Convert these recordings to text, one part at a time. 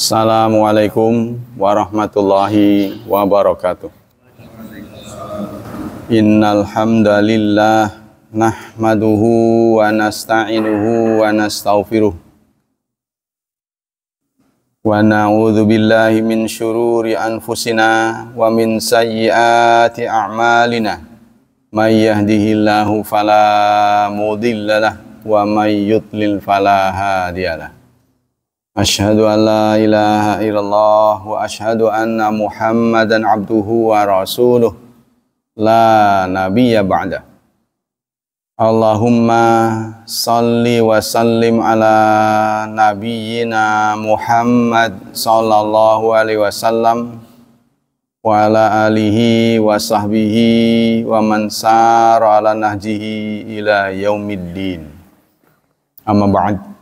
Assalamualaikum warahmatullahi wabarakatuh. Innal hamdalillah nahmaduhu wa nasta'inuhu wa nastaghfiruh wa na'udzu billahi min syururi anfusina wa min sayyiati a'malina. May yahdihillahu fala mudhillalah wa may yudlil fala hadiyalah. Asyhadu an la ilaha illallah wa asyhadu anna Muhammadan abduhu wa rasuluh la nabiyya ba'da. Allahumma salli wa sallim ala nabiyyina Muhammad sallallahu alaihi wasallam wa ala alihi wa sahbihi wa man sara ala nahjihi ila yaumiddin. Amma ba'd.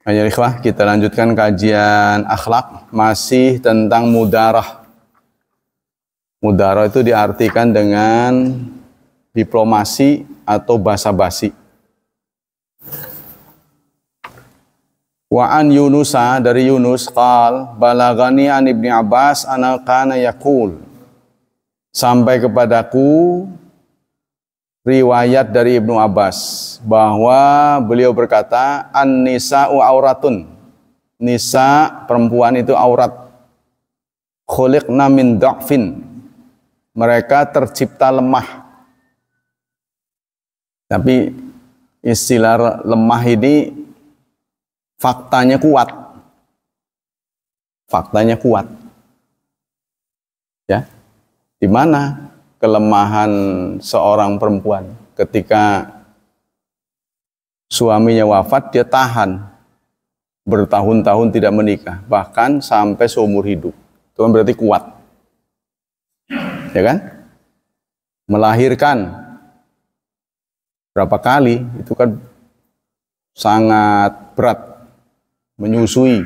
Ayo ikhwah, kita lanjutkan kajian akhlak masih tentang mudarah. Mudarah itu diartikan dengan diplomasi atau basa-basi. Wa an Yunusa, dari Yunus qal balagani an Ibni Abbas ana kana yaqul, sampai kepadaku riwayat dari Ibnu Abbas bahwa beliau berkata, an-nisa'u auratun, nisa perempuan itu aurat, khuliqna min dha'fin, mereka tercipta lemah. Tapi istilah lemah ini faktanya kuat. Faktanya kuat. Ya. Di mana kelemahan seorang perempuan? Ketika suaminya wafat, dia tahan bertahun-tahun tidak menikah, bahkan sampai seumur hidup. Itu kan berarti kuat, ya kan? Melahirkan berapa kali, itu kan sangat berat. Menyusui,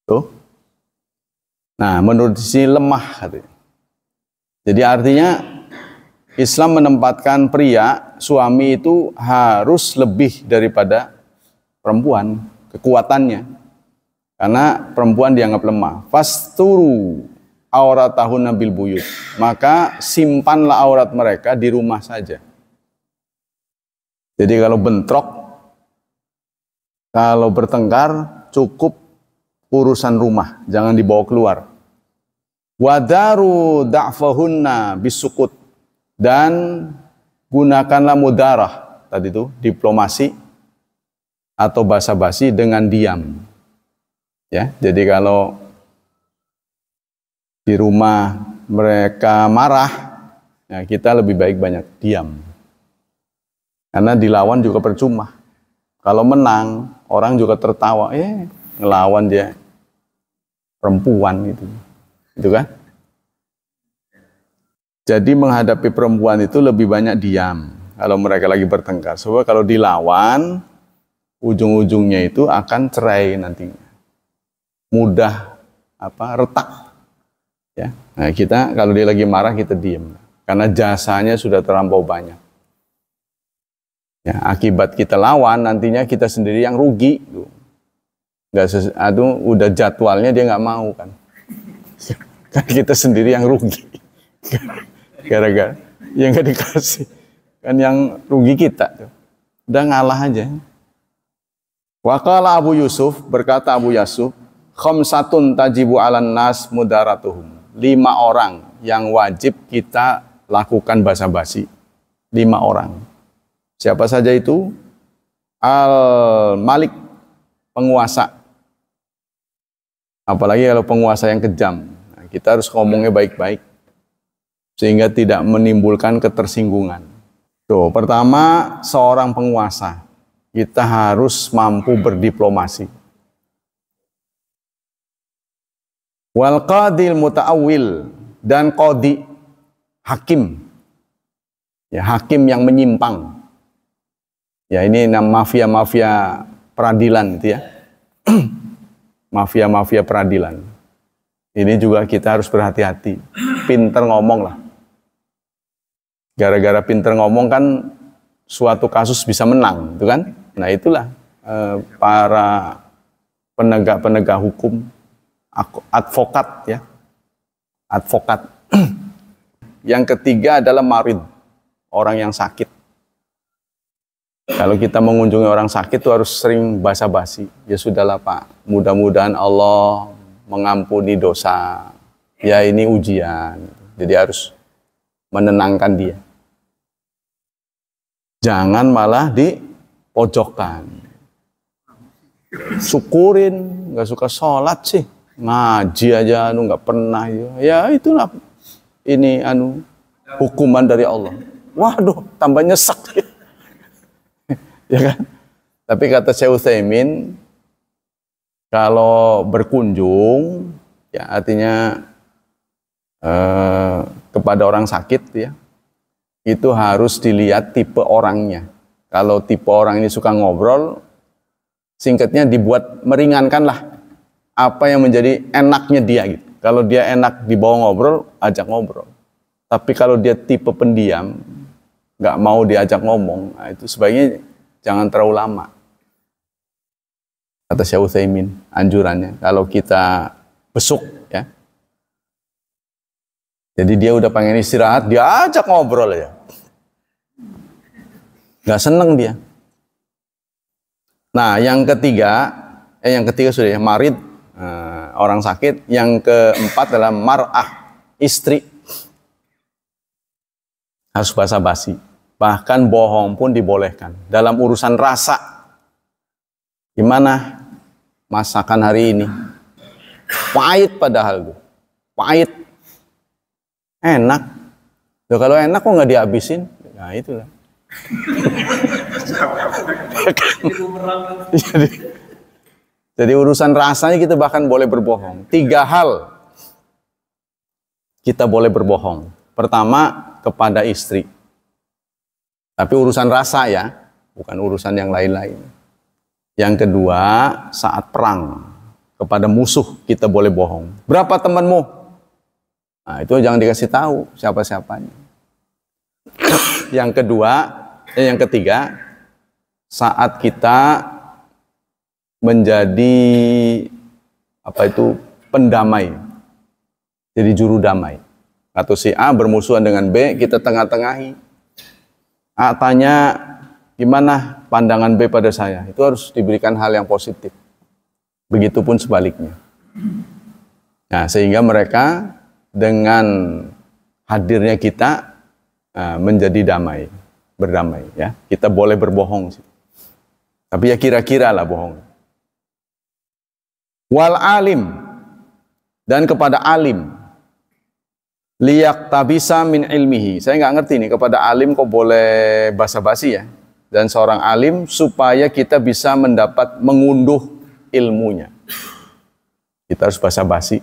tuh. Nah, menurut sini lemah katanya. Jadi artinya Islam menempatkan pria, suami itu harus lebih daripada perempuan, kekuatannya. Karena perempuan dianggap lemah. Fasturu auratahunna bil buyut. Maka simpanlah aurat mereka di rumah saja. Jadi kalau bentrok, kalau bertengkar, cukup urusan rumah, jangan dibawa keluar. Wadaru da'fahunna bisukut, dan gunakanlah mudarah, tadi itu diplomasi atau basa-basi dengan diam. Ya, jadi kalau di rumah mereka marah, ya kita lebih baik banyak diam. Karena dilawan juga percuma. Kalau menang, orang juga tertawa, ngelawan dia perempuan itu. Itu kan? Jadi menghadapi perempuan itu lebih banyak diam kalau mereka lagi bertengkar. Sebab kalau dilawan, ujung-ujungnya itu akan cerai nantinya. Mudah retak. Ya. Nah, kita kalau dia lagi marah kita diam. Karena jasanya sudah terlampau banyak. Ya, akibat kita lawan nantinya kita sendiri yang rugi. Udah jadwalnya dia nggak mau kan. Kan kita sendiri yang rugi. Gara-gara yang nggak dikasih. Kan yang rugi kita. Udah ngalah aja. Waqala Abu Yusuf, berkata Abu Yusuf, khamsatun tajibu 'alan nas mudaratuhum. 5 orang yang wajib kita lakukan basa-basi. 5 orang. Siapa saja itu? Al-Malik, penguasa. Apalagi kalau penguasa yang kejam. Kita harus ngomongnya baik-baik sehingga tidak menimbulkan ketersinggungan. Tuh, pertama, seorang penguasa, kita harus mampu berdiplomasi. Wal qadil muta'awil, dan qadi, hakim. Ya, hakim yang menyimpang. Ya, ini mafia-mafia peradilan itu ya. Mafia-mafia peradilan. Ini juga kita harus berhati-hati. Pinter ngomong lah. Gara-gara pinter ngomong kan suatu kasus bisa menang, itu kan? Nah itulah para penegak-penegak hukum, advokat ya, advokat. Yang ketiga adalah marid, orang yang sakit. Kalau kita mengunjungi orang sakit itu harus sering basa-basi. Ya sudahlah Pak, mudah-mudahan Allah mengampuni dosa. Ya ini ujian. Jadi harus menenangkan dia. Jangan malah dipojokkan. Syukurin, nggak suka sholat sih. Ngaji aja nggak pernah. Ya itulah ini hukuman dari Allah. Waduh, tambah nyesek. Ya kan? Tapi kata Syekh Utsaimin, kalau berkunjung, ya artinya kepada orang sakit, ya, itu harus dilihat tipe orangnya. Kalau tipe orang ini suka ngobrol, singkatnya dibuat meringankan lah apa yang menjadi enaknya dia gitu. Kalau dia enak dibawa ngobrol, ajak ngobrol. Tapi kalau dia tipe pendiam, nggak mau diajak ngomong, nah itu sebaiknya jangan terlalu lama. Kata Syekh Utsaimin, anjurannya kalau kita besuk ya. Jadi dia udah pengen istirahat, dia ajak ngobrol ya. Nggak seneng dia. Nah, yang ketiga sudah ya, marid, orang sakit. Yang keempat adalah mar'ah, istri. Harus basa-basi. Bahkan bohong pun dibolehkan. Dalam urusan rasa. Gimana masakan hari ini? Pahit padahal tuh. Pahit. Enak. Loh, kalau enak kok nggak dihabisin? Nah itulah. jadi urusan rasanya kita bahkan boleh berbohong. 3 hal kita boleh berbohong. Pertama, kepada istri. Tapi urusan rasa ya, bukan urusan yang lain-lain. Yang kedua, saat perang. Kepada musuh kita boleh bohong. Berapa temanmu? Nah, itu jangan dikasih tahu siapa-siapanya. Yang ketiga, saat kita menjadi pendamai. Jadi juru damai. Atau si A bermusuhan dengan B, kita tengah-tengahi. A tanya, gimana pandangan B pada saya? Itu harus diberikan hal yang positif. Begitupun sebaliknya. Nah, sehingga mereka dengan hadirnya kita menjadi damai, berdamai. Ya, kita boleh berbohong sih. Tapi ya kira-kira lah bohong. Wal alim, dan kepada alim. Liyak tabisa min ilmihi. Saya nggak ngerti nih, kepada alim kok boleh basa-basi ya. Dan seorang alim supaya kita bisa mengunduh ilmunya. Kita harus basa-basi.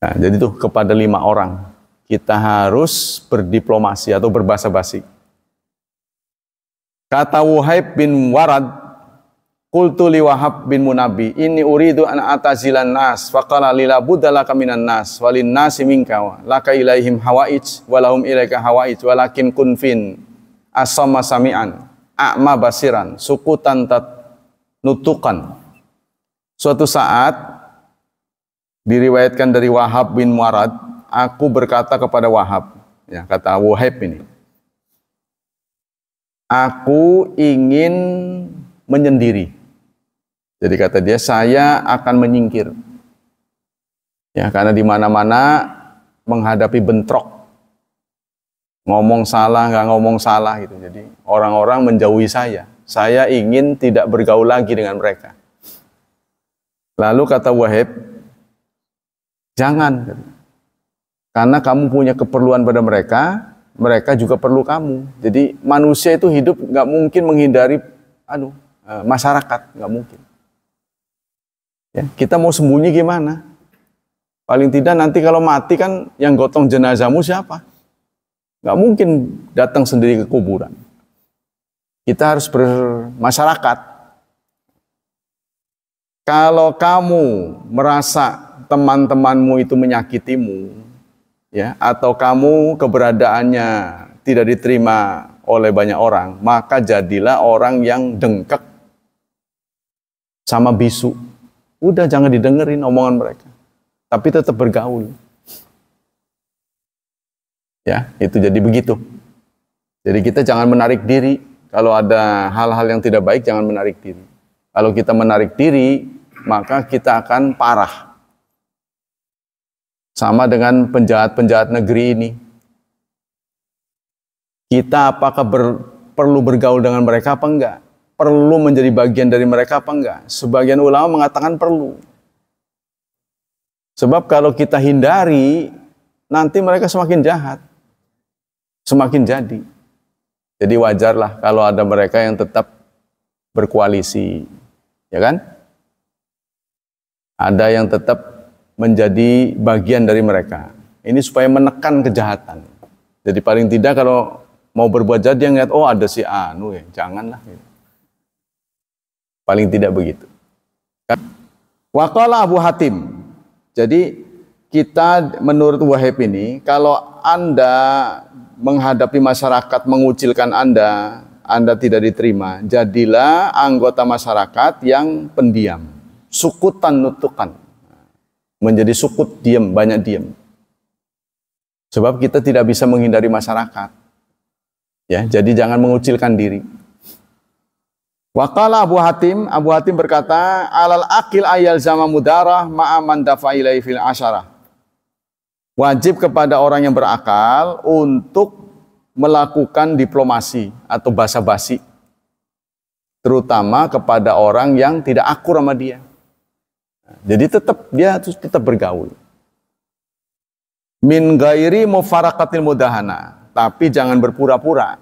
Nah, jadi tuh kepada 5 orang kita harus berdiplomasi atau berbasa-basi. Kata Wuhaib bin Warad, qultu li Wahab bin Munabbi, inni uridu an atazilan nas, faqala lila budalaka minan nas, walin nasi minka, laka ilaihim hawaij, walahum ilaika hawaij, walakin kunfin asama sami'an, a'ma basiran, sukutan nutukan. Suatu saat, diriwayatkan dari Wahab bin Warad, aku berkata kepada Wahab, ya, kata Wuhaib ini, aku ingin menyendiri. Jadi kata dia, saya akan menyingkir. Ya, karena di mana-mana menghadapi bentrok. Ngomong salah, nggak ngomong salah gitu. Jadi orang-orang menjauhi saya. Saya ingin tidak bergaul lagi dengan mereka. Lalu kata Wahib, jangan. Karena kamu punya keperluan pada mereka, mereka juga perlu kamu. Jadi manusia itu hidup nggak mungkin menghindari masyarakat, nggak mungkin. Ya, kita mau sembunyi gimana? Paling tidak nanti kalau mati kan yang gotong jenazahmu siapa? Nggak mungkin datang sendiri ke kuburan. Kita harus bermasyarakat. Kalau kamu merasa teman-temanmu itu menyakitimu, ya, atau kamu keberadaannya tidak diterima oleh banyak orang, maka jadilah orang yang dengkek sama bisu. Udah jangan didengerin omongan mereka. Tapi tetap bergaul. Ya, itu jadi begitu. Jadi kita jangan menarik diri. Kalau ada hal-hal yang tidak baik, jangan menarik diri. Kalau kita menarik diri, maka kita akan parah. Sama dengan penjahat-penjahat negeri ini. Kita apakah perlu bergaul dengan mereka apa enggak? Perlu menjadi bagian dari mereka apa enggak? Sebagian ulama mengatakan perlu. Sebab kalau kita hindari, nanti mereka semakin jahat. Semakin jadi. Jadi wajarlah kalau ada mereka yang tetap berkoalisi. Ya kan? Ada yang tetap menjadi bagian dari mereka. Ini supaya menekan kejahatan. Jadi paling tidak kalau mau berbuat jahat dia ngeliat, oh ada si Anu ya, janganlah. Paling tidak begitu. Waqala Abu Hatim. Jadi kita menurut Wahib ini, kalau Anda menghadapi masyarakat mengucilkan Anda tidak diterima, jadilah anggota masyarakat yang pendiam. Sukutan nutukan. Menjadi sukut, diam, banyak diam. Sebab kita tidak bisa menghindari masyarakat. Ya, jadi jangan mengucilkan diri. Waqala Abu Hatim berkata, alal akil ayal zama mudarah ma'aman dafa'ilai fil asyarah. Wajib kepada orang yang berakal untuk melakukan diplomasi atau basa-basi. Terutama kepada orang yang tidak akur sama dia. Jadi dia tetap bergaul. Min ghairi mufaraqatil mudahana. Tapi jangan berpura-pura.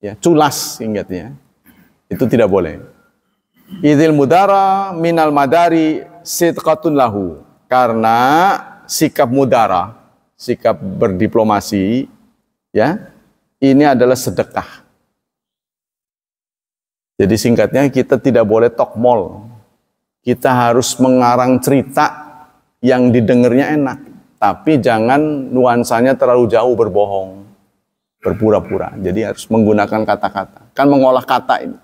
Ya, culas ingatnya. Itu tidak boleh. Idzil mudara minal madari sidqatun lahu. Karena sikap mudara, sikap berdiplomasi, ya, ini adalah sedekah. Jadi singkatnya kita tidak boleh tokmol. Kita harus mengarang cerita yang didengarnya enak. Tapi jangan nuansanya terlalu jauh berbohong, berpura-pura. Jadi harus menggunakan kata-kata. Kan mengolah kata ini.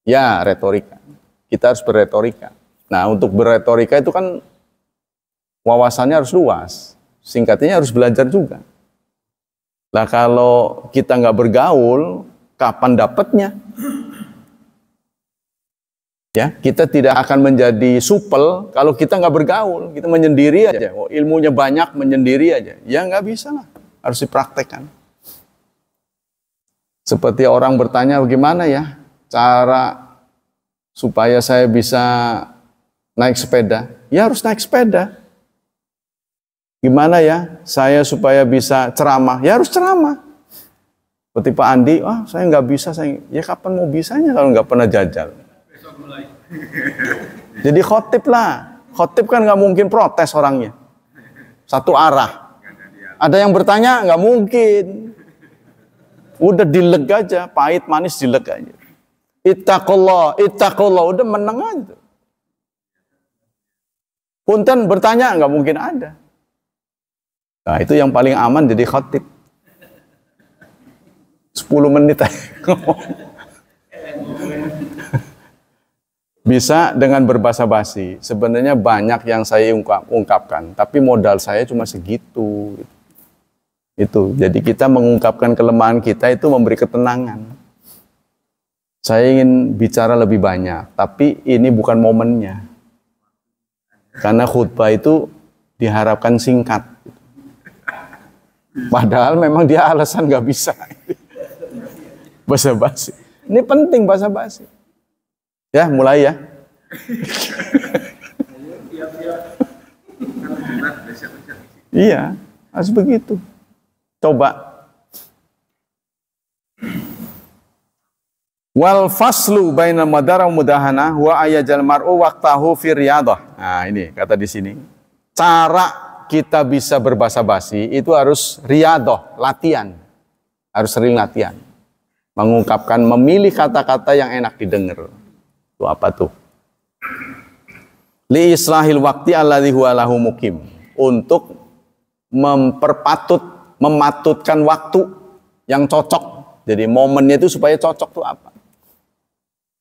Ya, retorika. Kita harus berretorika. Nah, untuk berretorika itu kan wawasannya harus luas. Singkatnya harus belajar juga. Nah, kalau kita nggak bergaul, kapan dapatnya? Ya, kita tidak akan menjadi supel kalau kita nggak bergaul. Kita menyendiri aja. Oh, ilmunya banyak, menyendiri aja. Ya nggak bisa lah. Harus dipraktekkan. Seperti orang bertanya, bagaimana ya cara supaya saya bisa naik sepeda? Ya harus naik sepeda. Gimana ya saya supaya bisa ceramah? Ya harus ceramah. Seperti Pak Andi, saya nggak bisa. Ya kapan mau bisanya kalau nggak pernah jajal? Jadi khotib lah. Khotib kan nggak mungkin protes orangnya. Satu arah. Ada yang bertanya nggak mungkin. Udah dileg aja, pahit manis dileg aja. Ittaqullah, udah menang aja. Punten bertanya nggak mungkin ada. Nah, itu yang paling aman jadi khotib. 10 menit aja. Bisa dengan berbasa-basi. Sebenarnya banyak yang saya ungkapkan, tapi modal saya cuma segitu. Itu. Jadi kita mengungkapkan kelemahan kita itu memberi ketenangan. Saya ingin bicara lebih banyak, tapi ini bukan momennya. Karena khutbah itu diharapkan singkat. Padahal memang dia alasan nggak bisa. Basa-basi. Ini penting basa-basi. Ya, mulai ya. Iya, harus begitu. Coba. Wal faslu bainal madara wa mudahana wa ayajal mar'u waqtahu fi riyadah. Nah, ini kata di sini. Cara kita bisa berbasa-basi itu harus riyadah, latihan. Harus sering latihan. Mengungkapkan, memilih kata-kata yang enak didengar. Itu apa tuh? Li islahil waqti alladhi huwa lahu mukim. Untuk mematutkan waktu yang cocok. Jadi momennya itu supaya cocok tuh apa?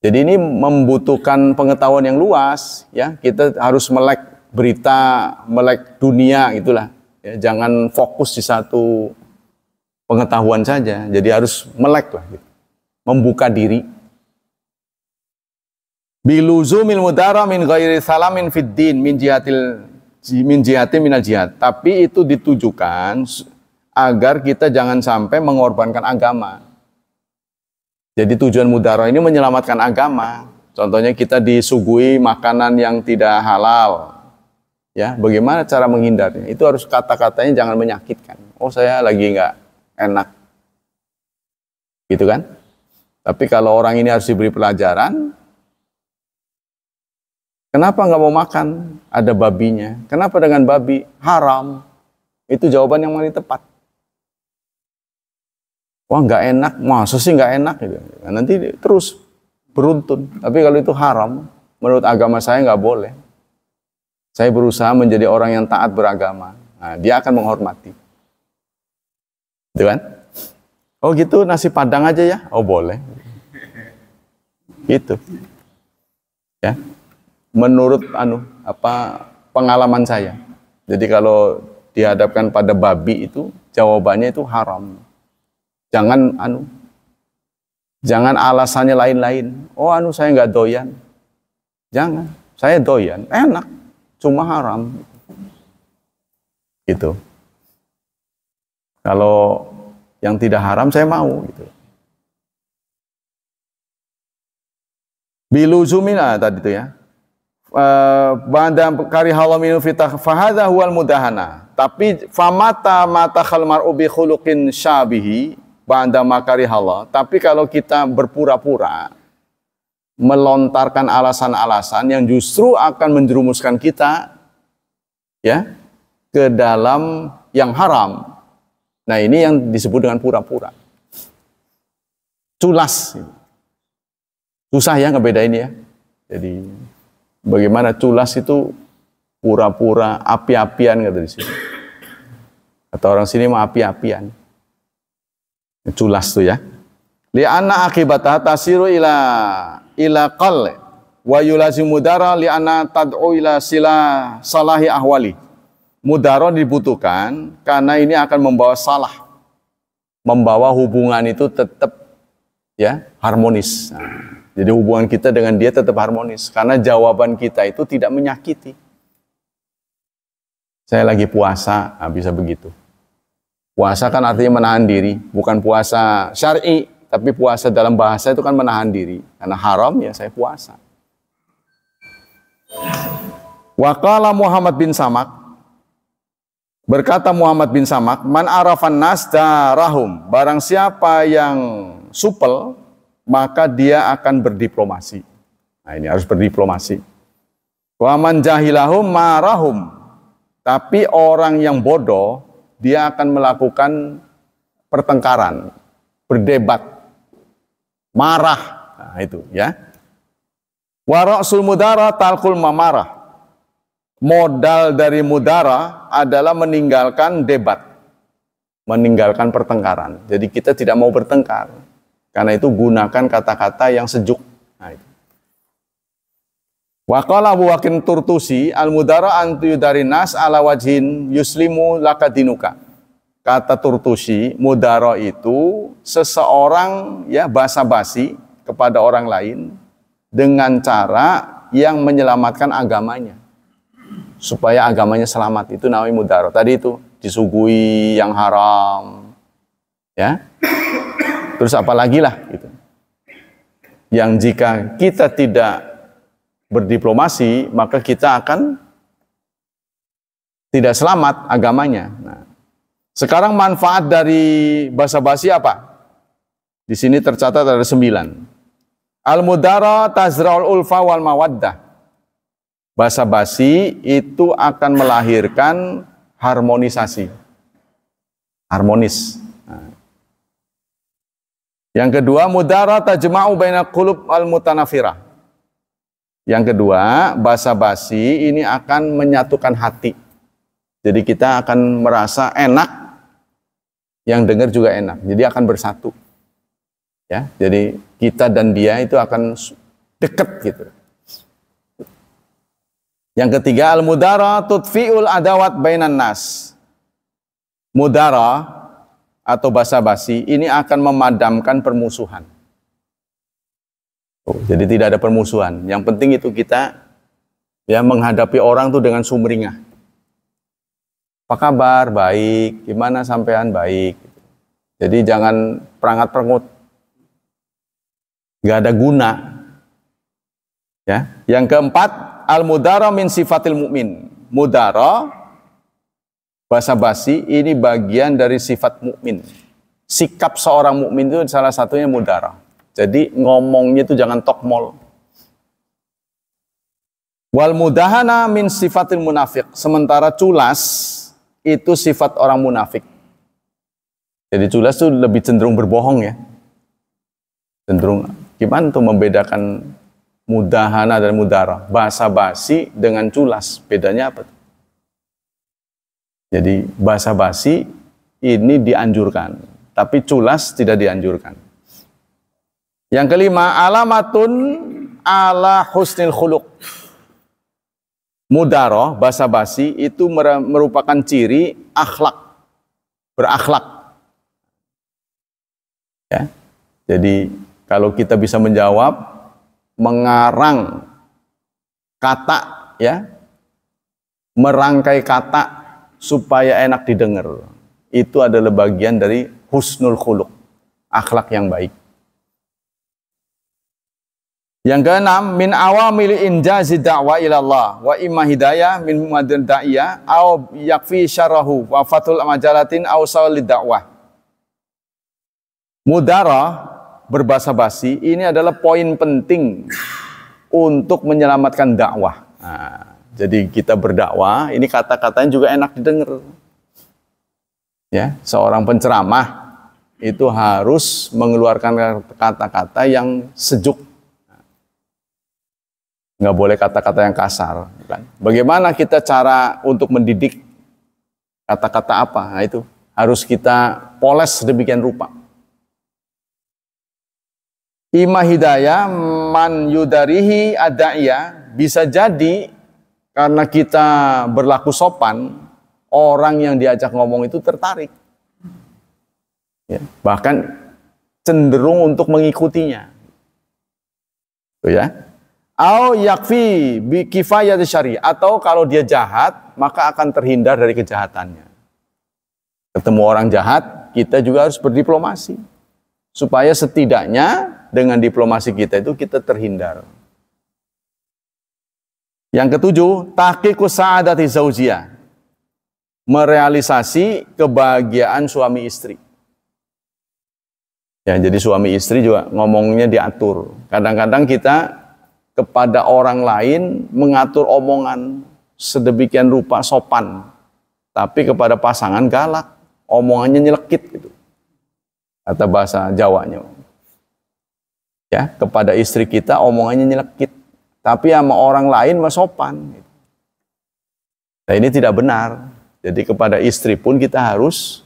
Jadi ini membutuhkan pengetahuan yang luas, ya. Kita harus melek berita, melek dunia itulah. Ya, jangan fokus di satu pengetahuan saja. Jadi harus melek lah, gitu. Membuka diri. Biluzumil mudara min ghairi salamin fid din min jihati minal jihad. Tapi itu ditujukan agar kita jangan sampai mengorbankan agama. Jadi tujuan mudara ini menyelamatkan agama. Contohnya kita disuguhi makanan yang tidak halal. Ya, bagaimana cara menghindarnya? Itu harus kata-katanya jangan menyakitkan. Oh, saya lagi nggak enak. Gitu kan? Tapi kalau orang ini harus diberi pelajaran, kenapa nggak mau makan? Ada babinya. Kenapa dengan babi? Haram. Itu jawaban yang paling tepat. Wah, nggak enak. Masa sih nggak enak? Gitu. Nah, nanti terus beruntun. Tapi kalau itu haram, menurut agama saya nggak boleh. Saya berusaha menjadi orang yang taat beragama. Nah, dia akan menghormati. Gitu kan? Oh gitu, nasi padang aja ya? Oh boleh. Gitu. Ya. Menurut pengalaman saya. Jadi kalau dihadapkan pada babi itu jawabannya itu haram. Jangan alasannya lain-lain. Oh saya nggak doyan. Jangan, saya doyan, enak, cuma haram. Gitu. Kalau yang tidak haram saya mau. Gitu. Biluzumina tadi itu ya. Ba'da karihallahu minhu fitah fahadha huwal mudahana. Tapi famata mata khalmar ubi khuluqin syabihi ba'da makarihallah. Tapi kalau kita berpura-pura melontarkan alasan-alasan yang justru akan menjerumuskan kita ya ke dalam yang haram. Nah, ini yang disebut dengan pura-pura. Culas. Susah ya ngebedain ya. Jadi bagaimana culas itu pura-pura, api-apian kata di sini. Atau orang sini mah api-apian. Culas tuh ya. Li'anna akibatah tasiru ila qal wa yulazimu mudara li'anna tad'u ila salahi ahwali. Mudara dibutuhkan karena ini akan membawa salah. Membawa hubungan itu tetap ya harmonis. Nah, jadi hubungan kita dengan dia tetap harmonis karena jawaban kita itu tidak menyakiti. Saya lagi puasa, bisa begitu. Puasa kan artinya menahan diri, bukan puasa syar'i, tapi puasa dalam bahasa itu kan menahan diri. Karena haram ya saya puasa. Waqala Muhammad bin Samak, berkata Muhammad bin Samak, man arafan nas darahum, barang siapa yang supel, maka dia akan berdiplomasi. Nah, ini harus berdiplomasi. Wa man jahilahum marahum, tapi orang yang bodoh, dia akan melakukan pertengkaran, berdebat, marah. Nah, itu ya. Wa ra'sul mudara talqul mamarah. Modal dari mudara adalah meninggalkan debat, meninggalkan pertengkaran. Jadi kita tidak mau bertengkar. Karena itu gunakan kata-kata yang sejuk. Nah, itu. Wa qala Abu Wakin Turtusi al-mudara antu yudarinas ala wajhin yuslimu lakadinuka. Kata Turtusi, mudara itu seseorang ya basa-basi kepada orang lain dengan cara yang menyelamatkan agamanya. Supaya agamanya selamat, itu namanya mudara. Tadi itu disuguhi yang haram. Ya. Terus apalagi lah gitu. Yang jika kita tidak berdiplomasi, maka kita akan tidak selamat agamanya. Nah, sekarang manfaat dari basa-basi apa? Di sini tercatat ada 9. Al-mudara tazra'ul ulfa wal mawaddah. Basa-basi itu akan melahirkan harmonisasi. Harmonis. Nah. Yang kedua, mudara tajma'u baina qulub al-mutanafirah. Yang kedua, basa-basi ini akan menyatukan hati. Jadi kita akan merasa enak, yang dengar juga enak. Jadi akan bersatu. Ya, jadi kita dan dia itu akan deket gitu. Yang ketiga, al-mudara tudfi'ul adawat bainan nas. Mudara atau basa-basi ini akan memadamkan permusuhan. Jadi tidak ada permusuhan. Yang penting itu kita ya menghadapi orang tuh dengan sumringah. Apa kabar? Baik. Gimana sampean? Baik. Jadi jangan perangat-perangut. Gak ada guna. Ya. Yang keempat, al-mudara min sifatil mu'min. Mudara, basa-basi, ini bagian dari sifat mukmin. Sikap seorang mukmin itu salah satunya mudara. Jadi ngomongnya itu jangan tokmol. Wal mudahana min sifatil munafik. Sementara culas itu sifat orang munafik. Jadi culas itu lebih cenderung berbohong ya. Cenderung, gimana tuh membedakan mudahana dan mudara? Basa-basi dengan culas, bedanya apa? Jadi basa-basi ini dianjurkan, tapi culas tidak dianjurkan. Yang kelima, alamatun ala husnil khuluq. Mudara, basa-basi itu merupakan ciri akhlak, berakhlak. Ya. Jadi kalau kita bisa menjawab, mengarang kata, ya, merangkai kata supaya enak didengar, itu adalah bagian dari husnul khuluq, akhlak yang baik. Yang keenam, min awamil injazi da'wa ilallah wa imma hidayah min mumadin da'iyah au yakfi syarahu wa fatul majalatin au sawlid da'wah. Mudara, berbasa-basi, ini adalah poin penting untuk menyelamatkan dakwah. Nah, jadi kita berdakwah, ini kata-katanya juga enak didengar. Ya, seorang penceramah itu harus mengeluarkan kata-kata yang sejuk. Nggak boleh kata-kata yang kasar. Kan? Bagaimana kita cara untuk mendidik kata-kata apa? Nah, itu harus kita poles sedemikian rupa. Ima hidayah man yudarihi ada'iyah, bisa jadi karena kita berlaku sopan, orang yang diajak ngomong itu tertarik. Ya, bahkan cenderung untuk mengikutinya. Tuh ya. Au yakfi bi kifayati syari, atau kalau dia jahat, maka akan terhindar dari kejahatannya. Ketemu orang jahat, kita juga harus berdiplomasi. Supaya setidaknya dengan diplomasi kita itu kita terhindar. Yang ketujuh, tahqiqus sa'adati zaujiyah. Merealisasi kebahagiaan suami istri. Ya, jadi suami istri juga ngomongnya diatur. Kadang-kadang kita kepada orang lain mengatur omongan sedemikian rupa sopan. Tapi kepada pasangan galak, omongannya nyelekit gitu. Kata bahasa Jawanya. Ya, kepada istri kita omongannya nyelekit, tapi sama orang lain mah sopan. Nah, ini tidak benar. Jadi kepada istri pun kita harus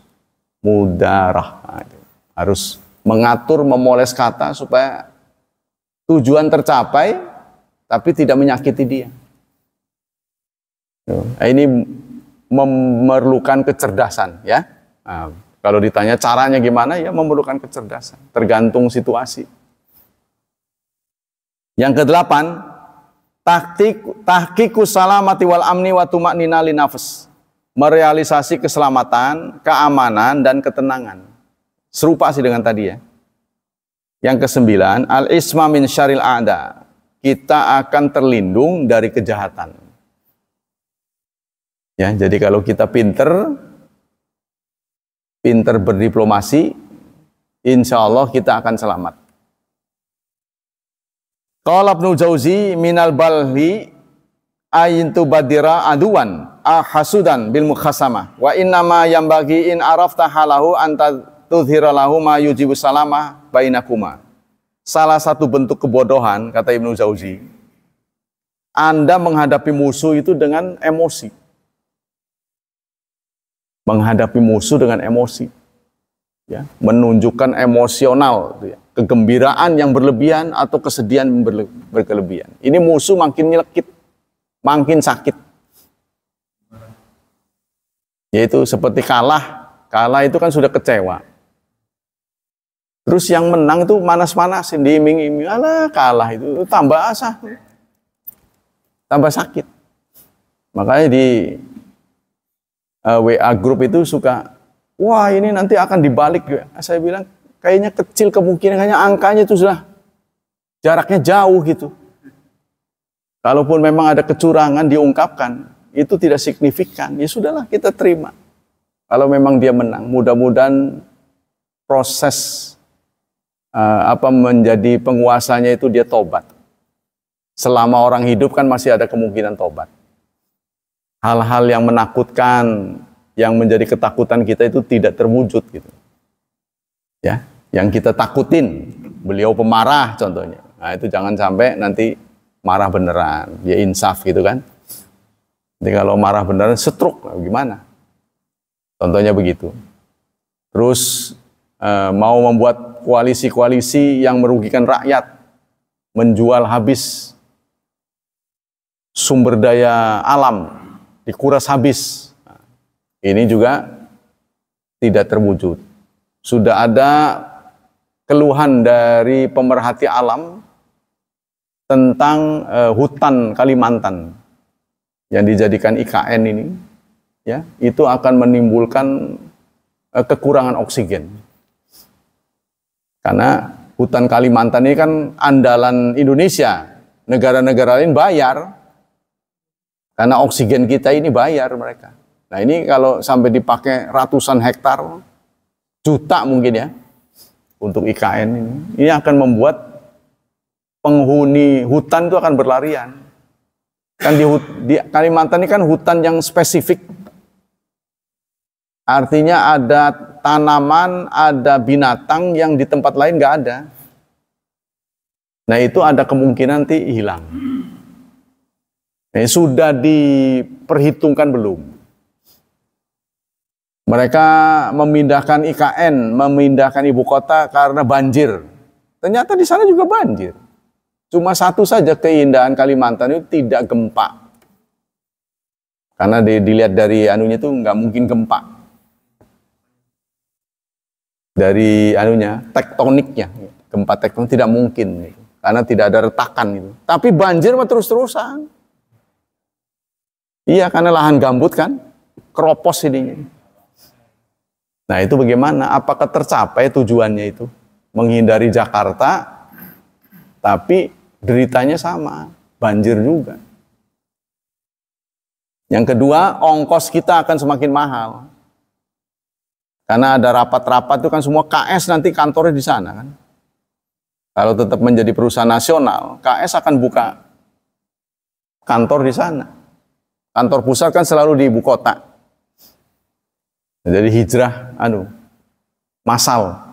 mudarah, harus mengatur, memoles kata supaya tujuan tercapai, tapi tidak menyakiti dia. Nah, ini memerlukan kecerdasan, ya. Nah, kalau ditanya caranya gimana, ya memerlukan kecerdasan, tergantung situasi. Yang kedelapan, tahqiqus salamati wal amni wa tuma'nina li nafs. Merealisasi keselamatan, keamanan dan ketenangan. Serupa sih dengan tadi ya. Yang kesembilan, al-isma min syaril a'da. Kita akan terlindung dari kejahatan. Ya, jadi kalau kita pinter berdiplomasi, insya Allah kita akan selamat. Qala Ibnu Jauzi minal balhi ayintu badira aduan ahasudan bil mukhasamah wa innama yambagi in arafta halahu anta tudhira lahu ma yujibu salamah bainakuma. Salah satu bentuk kebodohan, kata Ibnu Jauzi, Anda menghadapi musuh itu dengan emosi. Menghadapi musuh dengan emosi. ya, menunjukkan emosional, ya, kegembiraan yang berlebihan atau kesedihan berkelebihan. Ini musuh makin nyelekit, makin sakit. Yaitu seperti kalah itu kan sudah kecewa. Terus yang menang itu manas-manasin, diiming-iming, alah kalah itu tambah asah, tambah sakit. Makanya di WA grup itu suka, wah ini nanti akan dibalik. Saya bilang, kayaknya kecil kemungkinan, kayaknya angkanya itu sudah jaraknya jauh gitu. Kalaupun memang ada kecurangan diungkapkan, itu tidak signifikan. Ya sudahlah, kita terima. Kalau memang dia menang, mudah-mudahan proses menjadi penguasanya itu dia tobat. Selama orang hidup kan masih ada kemungkinan tobat. Hal-hal yang menakutkan, yang menjadi ketakutan kita itu tidak terwujud gitu. Ya, yang kita takutin, beliau pemarah contohnya. Nah, itu jangan sampai nanti marah beneran, dia insaf gitu kan. Jadi kalau marah beneran stroke, gimana? Contohnya begitu. Terus mau membuat koalisi-koalisi yang merugikan rakyat, menjual habis sumber daya alam, dikuras habis. Ini juga tidak terwujud. Sudah ada keluhan dari pemerhati alam tentang hutan Kalimantan yang dijadikan IKN ini, ya, itu akan menimbulkan kekurangan oksigen. Karena hutan Kalimantan ini kan andalan Indonesia, negara-negara lain bayar, karena oksigen kita ini bayar mereka. Nah ini kalau sampai dipakai ratusan hektar, juta mungkin ya, untuk IKN ini akan membuat penghuni hutan itu akan berlarian. Kan di Kalimantan ini kan hutan yang spesifik. Artinya ada tanaman, ada binatang yang di tempat lain nggak ada. Nah itu ada kemungkinan nanti hilang. Nah, sudah diperhitungkan belum? Mereka memindahkan IKN, memindahkan ibu kota karena banjir. Ternyata di sana juga banjir. Cuma satu saja keindahan Kalimantan itu tidak gempa. Karena dilihat dari anunya itu nggak mungkin gempa. Dari anunya, tektoniknya. Gempa tektonik tidak mungkin. Karena tidak ada retakan. Gitu. Tapi banjir mah terus-terusan. Iya, karena lahan gambut kan. Keropos ininya. Nah itu bagaimana? Apakah tercapai tujuannya itu? Menghindari Jakarta, tapi deritanya sama, banjir juga. Yang kedua, ongkos kita akan semakin mahal. Karena ada rapat-rapat itu kan semua KS nanti kantornya di sana kan. Kalau tetap menjadi perusahaan nasional, KS akan buka kantor di sana. Kantor pusat kan selalu di ibu kota. Jadi hijrah massal.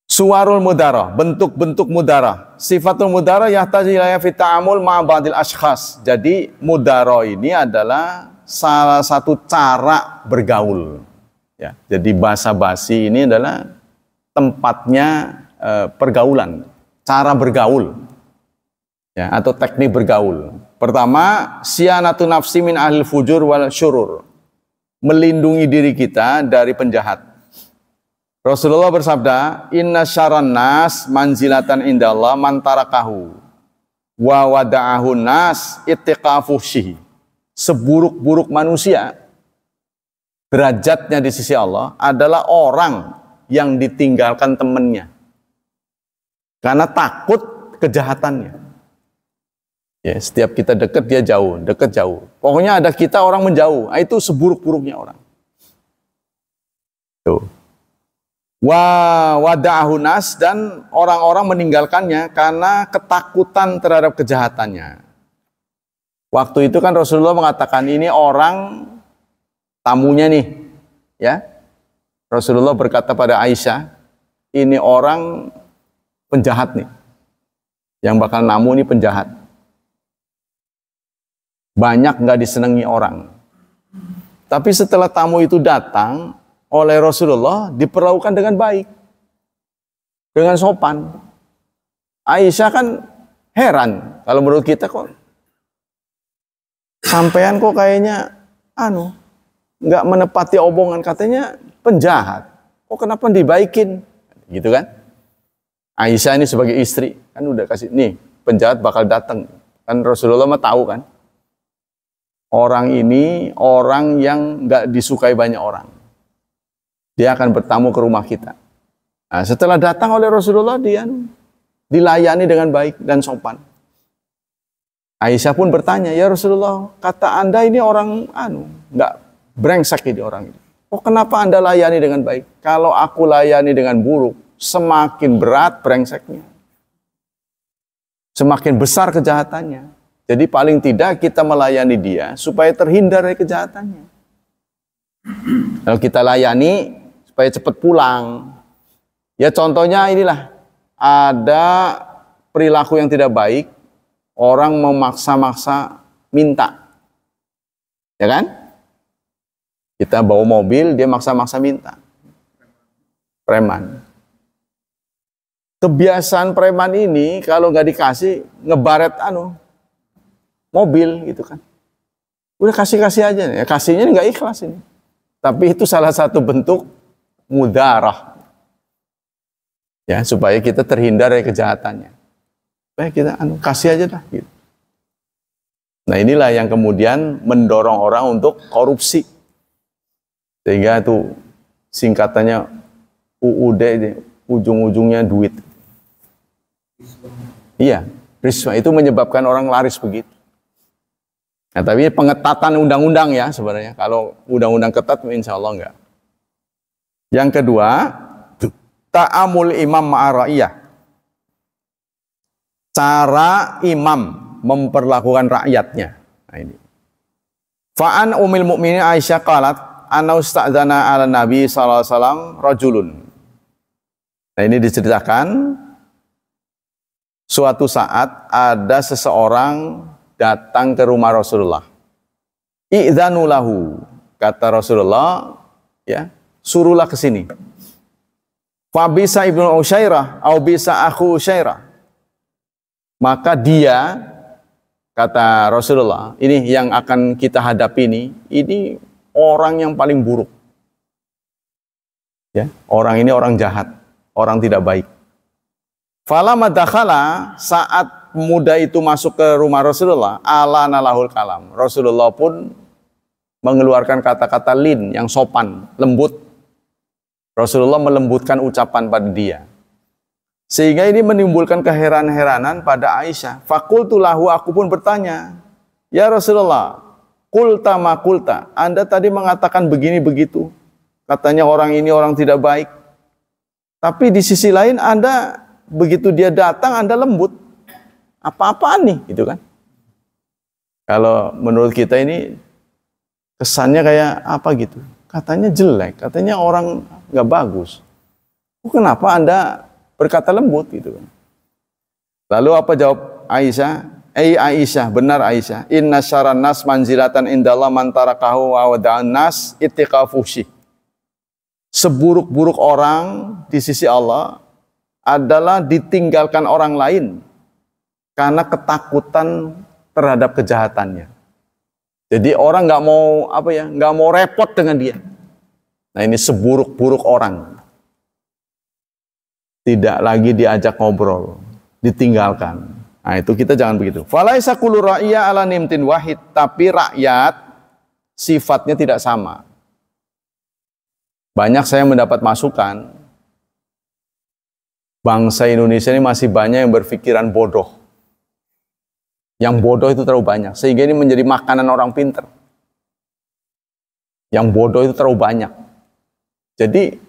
Suwarul mudarah, bentuk-bentuk mudarah. Sifatul mudarah yahtaji ila fi ta'amul ma ba'dil ashkhas. Jadi mudarah ini adalah salah satu cara bergaul. Ya, jadi basa-basi ini adalah tempatnya pergaulan, cara bergaul. Ya, atau teknik bergaul. Pertama, sianatu nafsi min ahlil fujur wal syurur. Melindungi diri kita dari penjahat. Rasulullah bersabda, inna syarran nas manzilatan indallah man tarakahu wa wada'ahu nas ittiqafuhsyihi. Seburuk-buruk manusia derajatnya di sisi Allah adalah orang yang ditinggalkan temannya karena takut kejahatannya. Ya, setiap kita dekat dia jauh, dekat jauh. Pokoknya ada kita orang menjauh. Itu seburuk-buruknya orang. Tuh. Wada'ahu nas, dan orang-orang meninggalkannya karena ketakutan terhadap kejahatannya. Waktu itu kan Rasulullah mengatakan ini orang tamunya nih, ya. Rasulullah berkata pada Aisyah, ini orang penjahat nih. Yang bakal namu ini penjahat. Banyak nggak disenangi orang. Tapi setelah tamu itu datang, oleh Rasulullah diperlakukan dengan baik, dengan sopan. Aisyah kan heran, kalau menurut kita kok sampean kok kayaknya nggak menepati omongan, katanya penjahat, kok kenapa dibaikin, gitu kan? Aisyah ini sebagai istri kan udah kasih, nih penjahat bakal datang, kan Rasulullah mah tahu kan, orang ini orang yang nggak disukai banyak orang, dia akan bertamu ke rumah kita. Nah, setelah datang oleh Rasulullah, dia dilayani dengan baik dan sopan. Aisyah pun bertanya, ya Rasulullah, kata Anda ini orang nggak brengsek ini orang ini. Oh, kenapa Anda layani dengan baik? Kalau aku layani dengan buruk, semakin berat brengseknya, semakin besar kejahatannya. Jadi paling tidak kita melayani dia supaya terhindar dari kejahatannya. Kalau kita layani supaya cepat pulang. Ya contohnya inilah, ada perilaku yang tidak baik, orang memaksa-maksa minta. Ya kan? Kita bawa mobil, dia maksa-maksa minta. Preman. Kebiasaan preman ini kalau nggak dikasih, ngebaret mobil gitu kan. Udah kasih-kasih aja. Ya, kasihnya nggak ikhlas ini. Tapi itu salah satu bentuk mudarah. Ya, supaya kita terhindar dari kejahatannya. Supaya kita kasih aja dah gitu. Nah, inilah yang kemudian mendorong orang untuk korupsi. Sehingga itu singkatannya UUD, ujung-ujungnya duit. Iya, riswa itu menyebabkan orang laris begitu. Nah, tapi pengetatan undang-undang ya sebenarnya. Kalau undang-undang ketat, insya Allah enggak. Yang kedua, ta'amul imam ma'ara'iyah. Cara imam memperlakukan rakyatnya. Nah, ini. Fa'an umil mu'minin Aisyah qalat, ana usta'dzana ala Nabi sallallahu alaihi wasallam rajulun. Nah, ini diceritakan suatu saat ada seseorang datang ke rumah Rasulullah. I'dzanu lahu, kata Rasulullah, ya, suruhlah ke sini. Fa bisa ibnu Usyairah au bisa akhu Usyairah. Maka dia, kata Rasulullah, ini yang akan kita hadapi ini orang yang paling buruk. Ya, orang ini orang jahat, orang tidak baik. Falamma dakhala, saat pemuda itu masuk ke rumah Rasulullah, ala nalahul kalam. Rasulullah pun mengeluarkan kata-kata lin yang sopan, lembut. Rasulullah melembutkan ucapan pada dia. Sehingga ini menimbulkan keheran-heranan pada Aisyah. Fakultu lahu, aku pun bertanya, ya Rasulullah, kulta ma kulta, Anda tadi mengatakan begini begitu. Katanya orang ini orang tidak baik. Tapi di sisi lain Anda, begitu dia datang Anda lembut. Apa-apaan nih, gitu kan? Kalau menurut kita ini kesannya kayak apa gitu? Katanya jelek, katanya orang nggak bagus. Kenapa Anda berkata lembut gitu kan? Lalu apa jawab Aisyah? Aisyah, benar Aisyah. Inna syarran nas manzilatan indallah man tarakahu wa wada'an nas ittiqafushi. Seburuk-buruk orang di sisi Allah adalah ditinggalkan orang lain karena ketakutan terhadap kejahatannya. Jadi orang nggak mau repot dengan dia. Nah, ini seburuk-buruk orang. Tidak lagi diajak ngobrol, ditinggalkan. Nah, itu kita jangan begitu. Falaisa kullu ra'iyya ala nimtin wahid, tapi rakyat sifatnya tidak sama. Banyak saya mendapat masukan, bangsa Indonesia ini masih banyak yang berpikiran bodoh. Yang bodoh itu terlalu banyak, sehingga ini menjadi makanan orang pinter. Yang bodoh itu terlalu banyak. Jadi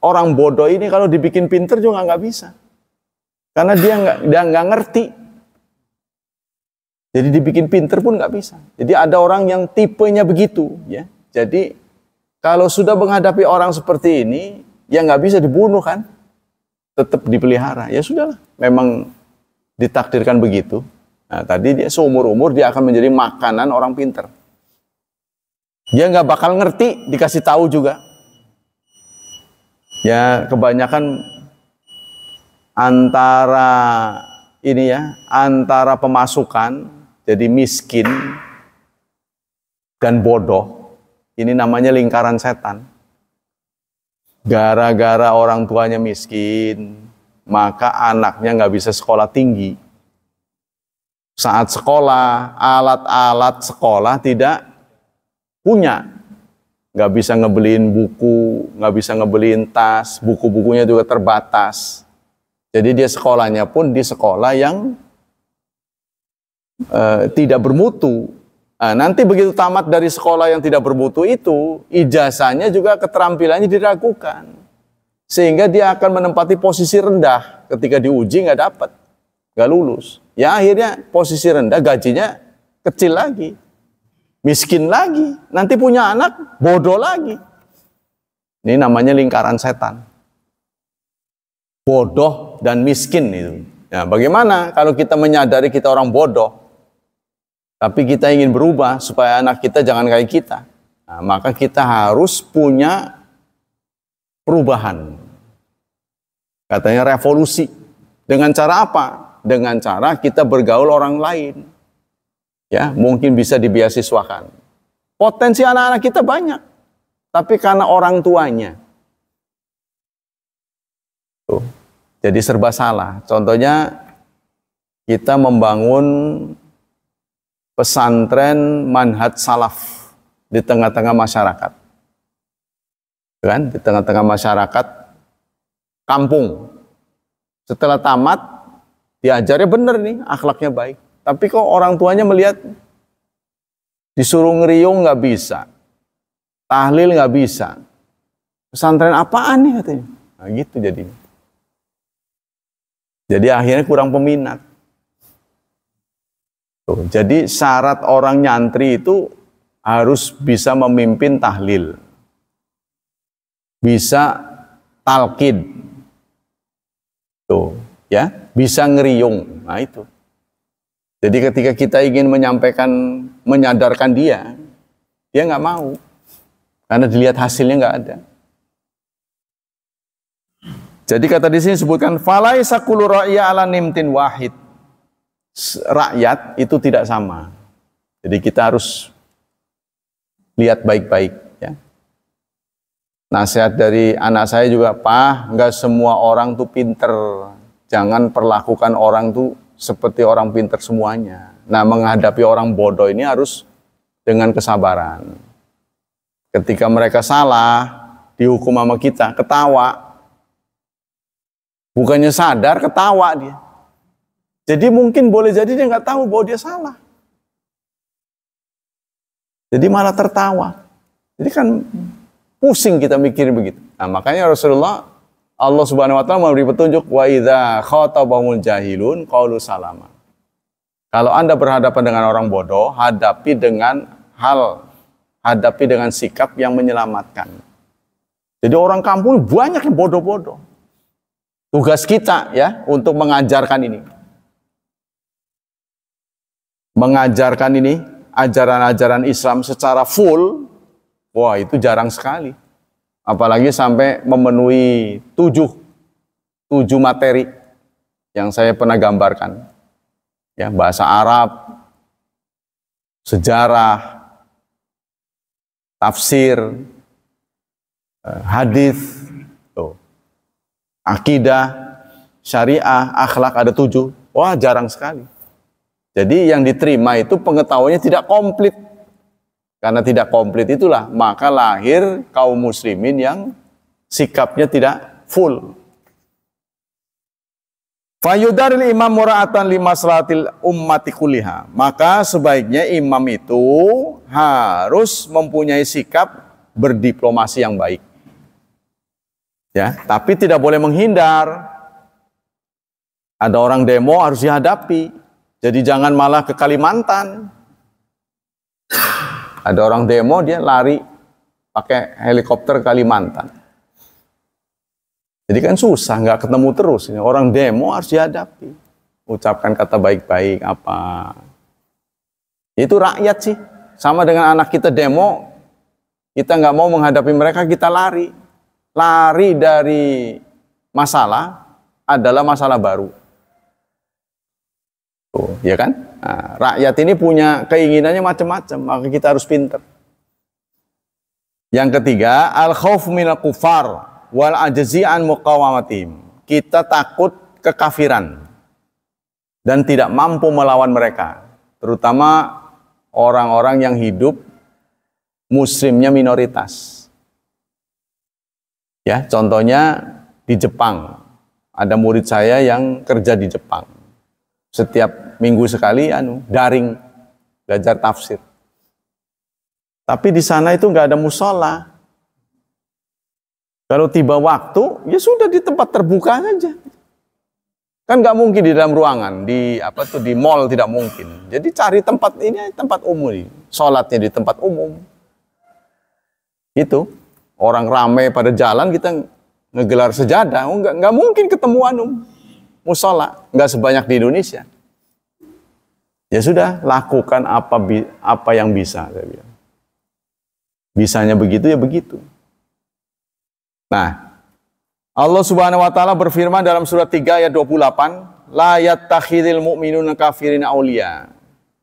orang bodoh ini kalau dibikin pinter juga nggak bisa, karena dia nggak ngerti. Jadi dibikin pinter pun nggak bisa. Jadi ada orang yang tipenya begitu, ya. Jadi kalau sudah menghadapi orang seperti ini, ya nggak bisa dibunuh kan, tetap dipelihara. Ya sudahlah, memang ditakdirkan begitu. Nah, tadi dia seumur-umur dia akan menjadi makanan orang pinter. Dia nggak bakal ngerti, dikasih tahu juga. Ya, kebanyakan antara pemasukan jadi miskin dan bodoh. Ini namanya lingkaran setan. Gara-gara orang tuanya miskin, maka anaknya nggak bisa sekolah tinggi. Saat sekolah, alat-alat sekolah tidak punya. Nggak bisa ngebeliin buku, nggak bisa ngebeliin tas, buku-bukunya juga terbatas. Jadi dia sekolahnya pun di sekolah yang tidak bermutu. Nah, nanti begitu tamat dari sekolah yang tidak bermutu itu, ijazahnya juga keterampilannya diragukan. Sehingga dia akan menempati posisi rendah. Ketika diuji nggak dapat, nggak lulus. Ya akhirnya posisi rendah, gajinya kecil lagi. Miskin lagi. Nanti punya anak, bodoh lagi. Ini namanya lingkaran setan. Bodoh dan miskin itu. Nah, bagaimana kalau kita menyadari kita orang bodoh? Tapi kita ingin berubah supaya anak kita jangan kayak kita. Nah, maka kita harus punya perubahan. Katanya revolusi. Dengan cara apa? Dengan cara kita bergaul orang lain. Ya, mungkin bisa dibeasiswakan. Potensi anak-anak kita banyak. Tapi karena orang tuanya. Tuh. Jadi serba salah. Contohnya kita membangun pesantren manhaj salaf di tengah-tengah masyarakat. Kan? Di tengah-tengah masyarakat kampung. Setelah tamat diajarnya bener nih, akhlaknya baik. Tapi kok orang tuanya melihat disuruh ngeriung nggak bisa. Tahlil nggak bisa. Pesantren apaan nih katanya. Nah gitu jadinya. Jadi akhirnya kurang peminat. Tuh, jadi syarat orang nyantri itu harus bisa memimpin tahlil, bisa talqid, tuh, ya, bisa ngeriung. Nah itu. Jadi ketika kita ingin menyampaikan, menyadarkan dia nggak mau, karena dilihat hasilnya nggak ada. Jadi kata di sini sebutkan falaisa kullu ra'ya ala nimtin wahid. Rakyat itu tidak sama. Jadi kita harus lihat baik-baik ya. Nasihat dari anak saya juga, Pak, nggak semua orang tuh pinter. Jangan perlakukan orang tuh seperti orang pinter semuanya. Nah, menghadapi orang bodoh ini harus dengan kesabaran. Ketika mereka salah, dihukum sama kita, ketawa. Bukannya sadar, ketawa dia. Jadi mungkin boleh jadi dia nggak tahu bahwa dia salah. Jadi malah tertawa. Jadi kan pusing kita mikirin begitu. Nah makanya Rasulullah, Allah Subhanahu Wa Taala memberi petunjuk, wa idza khatabahumul jahilun qalu salama. Kalau Anda berhadapan dengan orang bodoh, hadapi dengan sikap yang menyelamatkan. Jadi orang kampung banyak yang bodoh-bodoh. Tugas kita ya untuk mengajarkan ini. Mengajarkan ini, ajaran-ajaran Islam secara full, wah itu jarang sekali. Apalagi sampai memenuhi 7 materi yang saya pernah gambarkan. Ya, bahasa Arab, sejarah, tafsir, hadis, akidah, syariah, akhlak ada 7. Wah jarang sekali. Jadi yang diterima itu pengetahuannya tidak komplit. Karena tidak komplit itulah maka lahir kaum muslimin yang sikapnya tidak full. Fayudaril imam mura'atan limaslahatil ummati kulliha. Maka sebaiknya imam itu harus mempunyai sikap berdiplomasi yang baik. Ya, tapi tidak boleh menghindar. Ada orang demo harus dihadapi. Jadi jangan malah ke Kalimantan. Ada orang demo dia lari pakai helikopter Kalimantan. Jadi kan susah, nggak ketemu terus. Orang demo harus dihadapi. Ucapkan kata baik-baik apa. Itu rakyat sih. Sama dengan anak kita demo, kita nggak mau menghadapi mereka, kita lari. lari dari masalah adalah masalah baru. Oh, ya kan? Nah, rakyat ini punya keinginannya macam-macam, maka kita harus pintar. Yang ketiga, al-khauf minal kufar wal ajzi an muqawamatihim. Kita takut kekafiran dan tidak mampu melawan mereka, terutama orang-orang yang hidup muslimnya minoritas. Ya, contohnya di Jepang. Ada murid saya yang kerja di Jepang. Setiap minggu sekali daring belajar tafsir. Tapi di sana itu nggak ada musola. Kalau tiba waktu, ya sudah di tempat terbuka saja. Kan nggak mungkin di dalam ruangan, di mall tidak mungkin. Jadi cari tempat ini, tempat umum, sholatnya di tempat umum. Itu orang ramai pada jalan kita ngegelar sejadah, nggak mungkin ketemu musola, nggak sebanyak di Indonesia. Ya sudah, lakukan apa yang bisa. Saya bilang. Bisanya begitu ya begitu. Nah, Allah Subhanahu wa taala berfirman dalam surat 3 ayat 28, la yattakhidil mu'minuna kafirina auliya.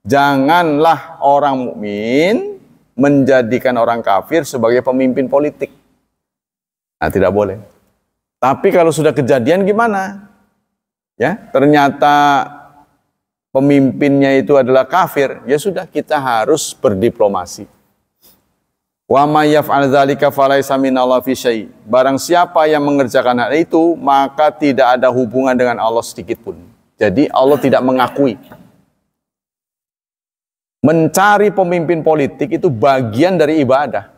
Janganlah orang mukmin menjadikan orang kafir sebagai pemimpin politik. Nah, tidak boleh. Tapi kalau sudah kejadian gimana? Ya, ternyata pemimpinnya itu adalah kafir, ya sudah kita harus berdiplomasi. Wa may yaf'al dzalika falaysa minallahi fi syai'. Barang siapa yang mengerjakan hal itu, maka tidak ada hubungan dengan Allah sedikit pun. Jadi Allah tidak mengakui. Mencari pemimpin politik itu bagian dari ibadah.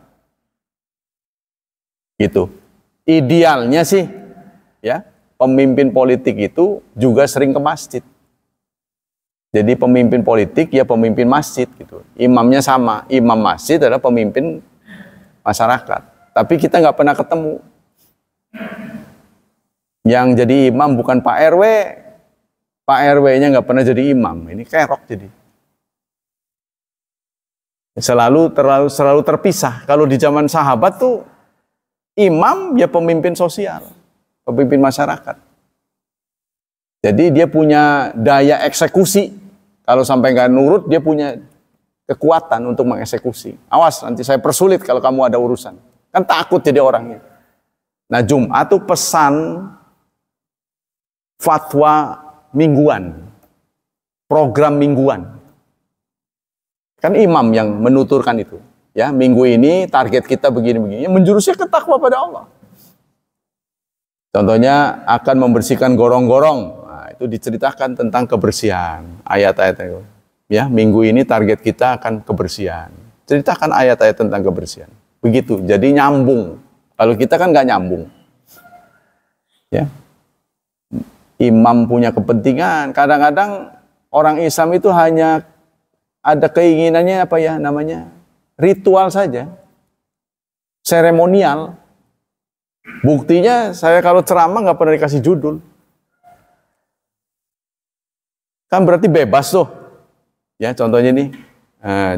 Gitu. Idealnya sih, ya, pemimpin politik itu juga sering ke masjid. Jadi pemimpin politik ya pemimpin masjid gitu. Imamnya sama, imam masjid adalah pemimpin masyarakat. Tapi kita nggak pernah ketemu. Yang jadi imam bukan Pak RW, Pak RW-nya nggak pernah jadi imam. Ini kerok jadi. Selalu terpisah. Kalau di zaman sahabat tuh imam ya pemimpin sosial, pemimpin masyarakat. Jadi dia punya daya eksekusi. Kalau sampai nggak nurut, dia punya kekuatan untuk mengeksekusi. Awas, nanti saya persulit kalau kamu ada urusan. Kan takut jadi orangnya. Nah, Jumat itu pesan fatwa mingguan, program mingguan. Kan imam yang menuturkan itu. Ya, minggu ini target kita begini-begini. Menjurusnya ke takwa pada Allah. Contohnya akan membersihkan gorong-gorong. Nah, itu diceritakan tentang kebersihan. Ayat-ayat itu. Ya, minggu ini target kita akan kebersihan. Ceritakan ayat-ayat tentang kebersihan. Begitu. Jadi nyambung. Kalau kita kan nggak nyambung. Ya. Imam punya kepentingan. Kadang-kadang orang Islam itu hanya ada keinginannya apa ya namanya? Ritual saja. Seremonial. Buktinya saya kalau ceramah nggak pernah dikasih judul. Kan berarti bebas tuh. Ya, contohnya nih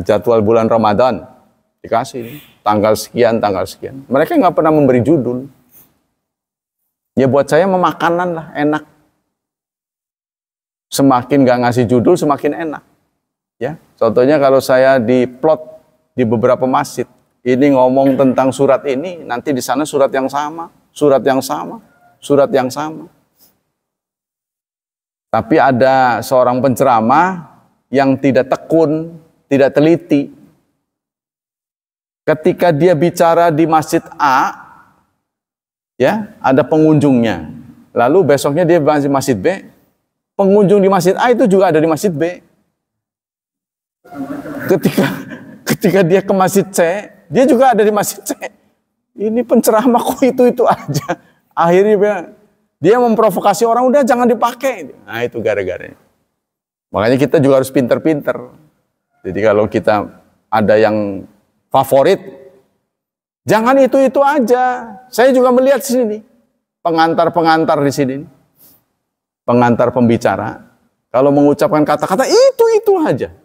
jadwal bulan Ramadan dikasih nih, tanggal sekian. Mereka nggak pernah memberi judul. Ya buat saya memakanan lah, enak. Semakin nggak ngasih judul, semakin enak. Ya, contohnya kalau saya diplot di beberapa masjid, ini ngomong tentang surat ini, nanti di sana surat yang sama, surat yang sama, surat yang sama. Tapi ada seorang penceramah yang tidak tekun, tidak teliti. Ketika dia bicara di masjid A, ya, ada pengunjungnya. Lalu besoknya dia di masjid B, pengunjung di masjid A itu juga ada di masjid B. Ketika dia ke masjid C, dia juga ada di masjid C. Ini penceramah kok itu aja. Akhirnya dia memprovokasi orang, udah jangan dipakai. Nah, itu gara-garanya. Makanya kita juga harus pinter-pinter. Jadi kalau kita ada yang favorit, jangan itu aja. Saya juga melihat di sini, pengantar-pengantar di sini, pengantar pembicara, kalau mengucapkan kata-kata itu aja.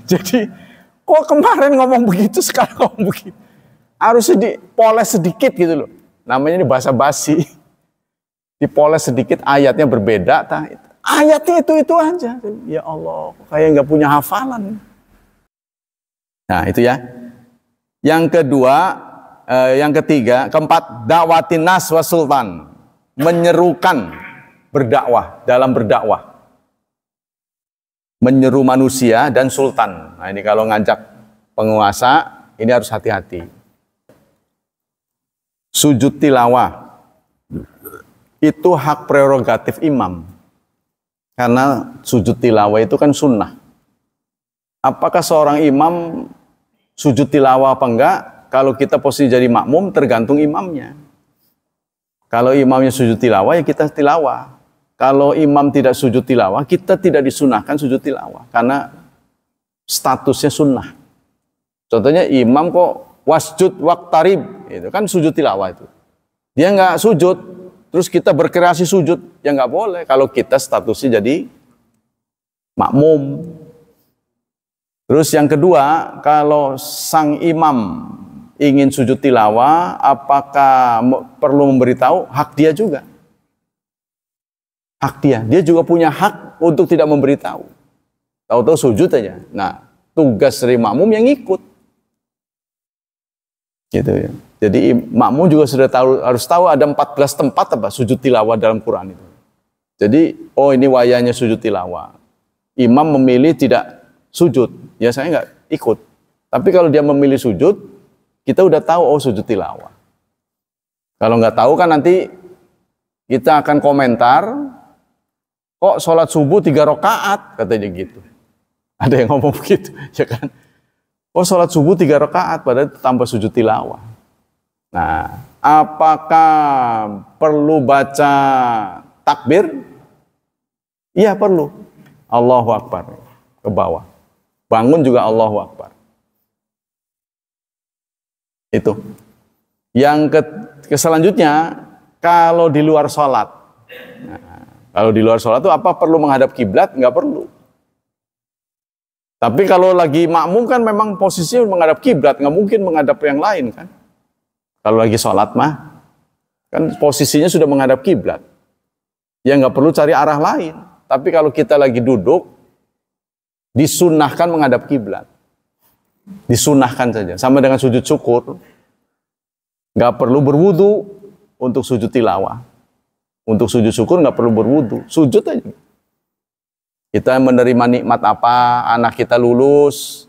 Jadi, kok kemarin ngomong begitu, sekarang ngomong begitu. harus dipoles sedikit gitu loh. Namanya ini bahasa basi. Dipoles sedikit, ayatnya berbeda. Ayatnya itu aja. Ya Allah, kayak nggak punya hafalan. Nah itu ya. Yang kedua, yang ketiga, keempat, dakwatin nas wa sultan. Menyerukan berdakwah, dalam berdakwah. Menyeru manusia dan sultan. Nah ini kalau ngajak penguasa, ini harus hati-hati. Sujud tilawah itu hak prerogatif imam. Karena sujud tilawah itu kan sunnah. Apakah seorang imam sujud tilawah apa enggak? Kalau kita posisi jadi makmum tergantung imamnya. Kalau imamnya sujud tilawah ya kita tilawah. Kalau imam tidak sujud tilawah, kita tidak disunahkan sujud tilawah. Karena statusnya sunnah. Contohnya imam kok wasjud waqtarib, itu kan sujud tilawah itu. Dia nggak sujud, terus kita berkreasi sujud, ya nggak boleh. Kalau kita statusnya jadi makmum. Terus yang kedua, kalau sang imam ingin sujud tilawah, apakah perlu memberitahu? Hak dia juga. Hak dia juga punya hak untuk tidak memberitahu. Tahu-tahu sujud aja. Nah, tugas dari makmum yang ikut. Gitu ya. Jadi makmum juga sudah harus tahu ada 14 tempat apa sujud tilawah dalam Quran itu. Jadi, oh ini wayahnya sujud tilawah. Imam memilih tidak sujud, ya saya nggak ikut. Tapi kalau dia memilih sujud, kita udah tahu oh sujud tilawah. Kalau nggak tahu kan nanti kita akan komentar, kok sholat subuh 3 rakaat katanya gitu. Ada yang ngomong begitu, ya kan? Oh sholat subuh 3 rakaat padahal tambah sujud tilawah. Nah, apakah perlu baca takbir? Iya perlu. Allahu Akbar ke bawah. Bangun juga Allahu Akbar. Itu. Yang selanjutnya, kalau di luar sholat. Nah, kalau di luar sholat itu apa perlu menghadap kiblat? Nggak perlu. Tapi kalau lagi makmum kan memang posisinya menghadap kiblat, nggak mungkin menghadap yang lain kan. Kalau lagi sholat mah, kan posisinya sudah menghadap kiblat. Ya nggak perlu cari arah lain. Tapi kalau kita lagi duduk, disunnahkan menghadap kiblat. Disunnahkan saja. Sama dengan sujud syukur. Nggak perlu berwudu untuk sujud tilawah. Untuk sujud syukur nggak perlu berwudu. Sujud aja. Kita menerima nikmat apa, anak kita lulus,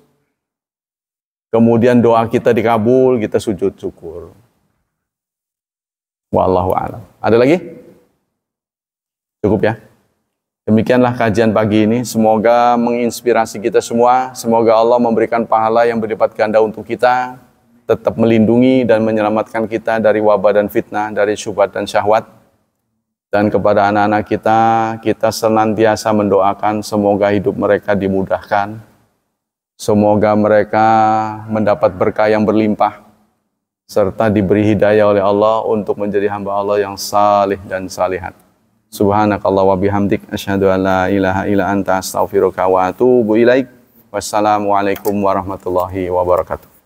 kemudian doa kita dikabul, kita sujud syukur. Wallahu a'lam. Ada lagi? Cukup ya? Demikianlah kajian pagi ini. Semoga menginspirasi kita semua. Semoga Allah memberikan pahala yang berlipat ganda untuk kita. Tetap melindungi dan menyelamatkan kita dari wabah dan fitnah, dari syubhat dan syahwat. Dan kepada anak-anak kita, kita senantiasa mendoakan semoga hidup mereka dimudahkan. Semoga mereka mendapat berkah yang berlimpah. Serta diberi hidayah oleh Allah untuk menjadi hamba Allah yang salih dan salihat. Subhanakallah wa bihamdik. Asyhadu an la ilaha illa anta astaghfiruka wa atubu ilaik. Wassalamualaikum warahmatullahi wabarakatuh.